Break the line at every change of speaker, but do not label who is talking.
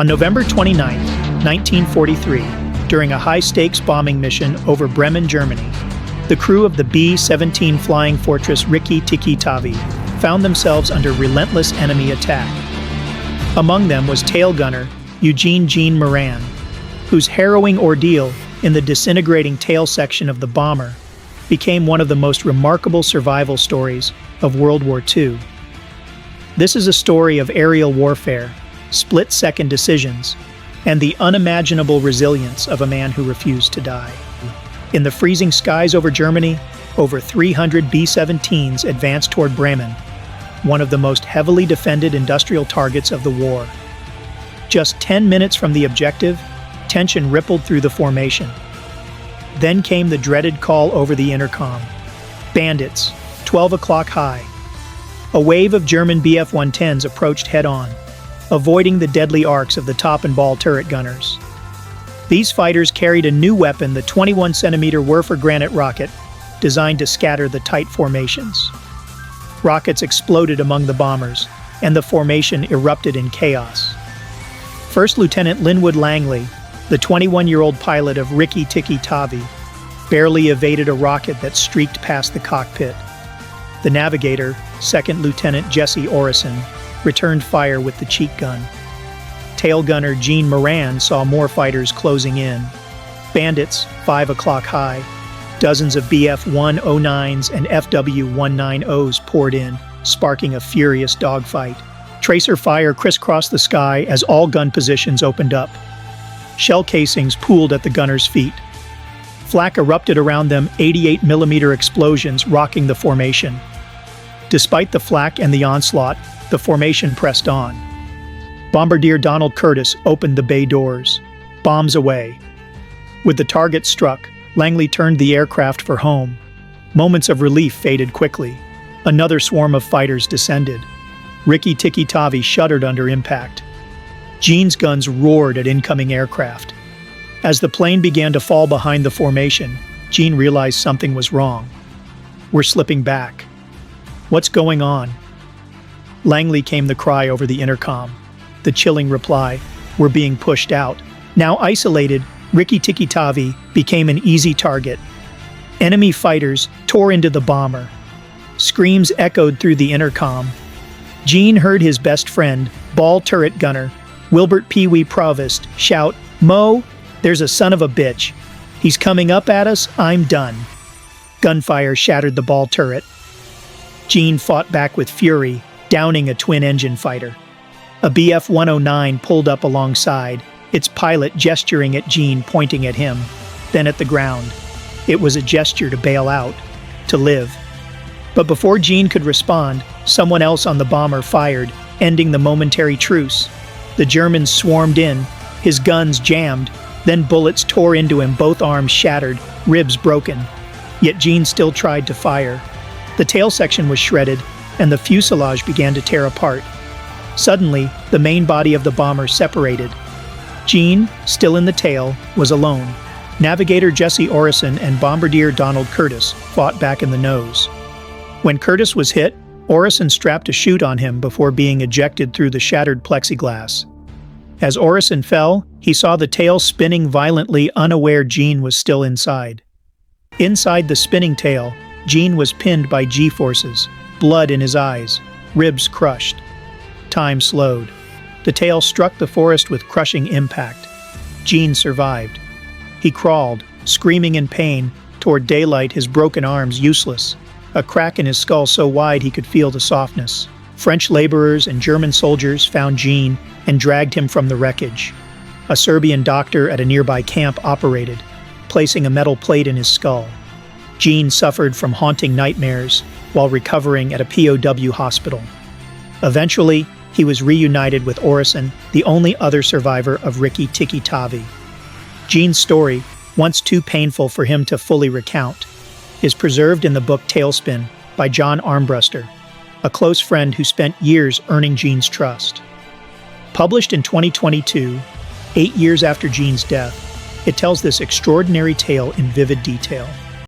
On November 29, 1943, during a high-stakes bombing mission over Bremen, Germany, the crew of the B-17 flying fortress Rikki-Tikki-Tavi found themselves under relentless enemy attack. Among them was tail gunner Eugene Moran, whose harrowing ordeal in the disintegrating tail section of the bomber became one of the most remarkable survival stories of World War II. This is a story of aerial warfare, split-second decisions, and the unimaginable resilience of a man who refused to die. In the freezing skies over Germany, over 300 B-17s advanced toward Bremen, one of the most heavily defended industrial targets of the war. Just 10 minutes from the objective, tension rippled through the formation. Then came the dreaded call over the intercom. Bandits, 12 o'clock high. A wave of German Bf-110s approached head-on, avoiding the deadly arcs of the top and ball turret gunners. These fighters carried a new weapon, the 21-centimeter Werfer granite rocket, designed to scatter the tight formations. Rockets exploded among the bombers, and the formation erupted in chaos. First Lieutenant Linwood Langley, the 21-year-old pilot of Rikki-Tikki-Tavi, barely evaded a rocket that streaked past the cockpit. The navigator, Second Lieutenant Jesse Orison, returned fire with the cheek gun. Tail gunner Gene Moran saw more fighters closing in. Bandits, 5 o'clock high. Dozens of Bf-109s and FW-190s poured in, sparking a furious dogfight. Tracer fire crisscrossed the sky as all gun positions opened up. Shell casings pooled at the gunners' feet. Flak erupted around them, 88mm explosions rocking the formation. Despite the flak and the onslaught, the formation pressed on. Bombardier Donald Curtis opened the bay doors. Bombs away. With the target struck, Langley turned the aircraft for home. Moments of relief faded quickly. Another swarm of fighters descended. Rikki-Tikki-Tavi shuddered under impact. Gene's guns roared at incoming aircraft. As the plane began to fall behind the formation, Gene realized something was wrong. We're slipping back. What's going on? Langley came the cry over the intercom. The chilling reply, we're being pushed out. Now isolated, Rikki-Tikki-Tavi became an easy target. Enemy fighters tore into the bomber. Screams echoed through the intercom. Gene heard his best friend, ball turret gunner, Wilbert Pee Wee Provost, shout, "Mo, there's a son of a bitch. He's coming up at us, I'm done." Gunfire shattered the ball turret. Gene fought back with fury, downing a twin-engine fighter. A Bf-109 pulled up alongside, its pilot gesturing at Gene, pointing at him, then at the ground. It was a gesture to bail out, to live. But before Gene could respond, someone else on the bomber fired, ending the momentary truce. The Germans swarmed in, his guns jammed, then bullets tore into him, both arms shattered, ribs broken. Yet Gene still tried to fire. The tail section was shredded, and the fuselage began to tear apart. Suddenly, the main body of the bomber separated. Gene, still in the tail, was alone. Navigator Jesse Orison and Bombardier Donald Curtis fought back in the nose. When Curtis was hit, Orison strapped a chute on him before being ejected through the shattered plexiglass. As Orison fell, he saw the tail spinning violently, unaware Gene was still inside. Inside the spinning tail, Gene was pinned by G-forces, blood in his eyes, ribs crushed. Time slowed. The tail struck the forest with crushing impact. Gene survived. He crawled, screaming in pain, toward daylight, his broken arms useless, a crack in his skull so wide he could feel the softness. French laborers and German soldiers found Gene and dragged him from the wreckage. A Serbian doctor at a nearby camp operated, placing a metal plate in his skull. Gene suffered from haunting nightmares while recovering at a POW hospital. Eventually, he was reunited with Orison, the only other survivor of Rikki-Tikki-Tavi. Gene's story, once too painful for him to fully recount, is preserved in the book Tailspin by John Armbruster, a close friend who spent years earning Gene's trust. Published in 2022, 8 years after Gene's death, it tells this extraordinary tale in vivid detail.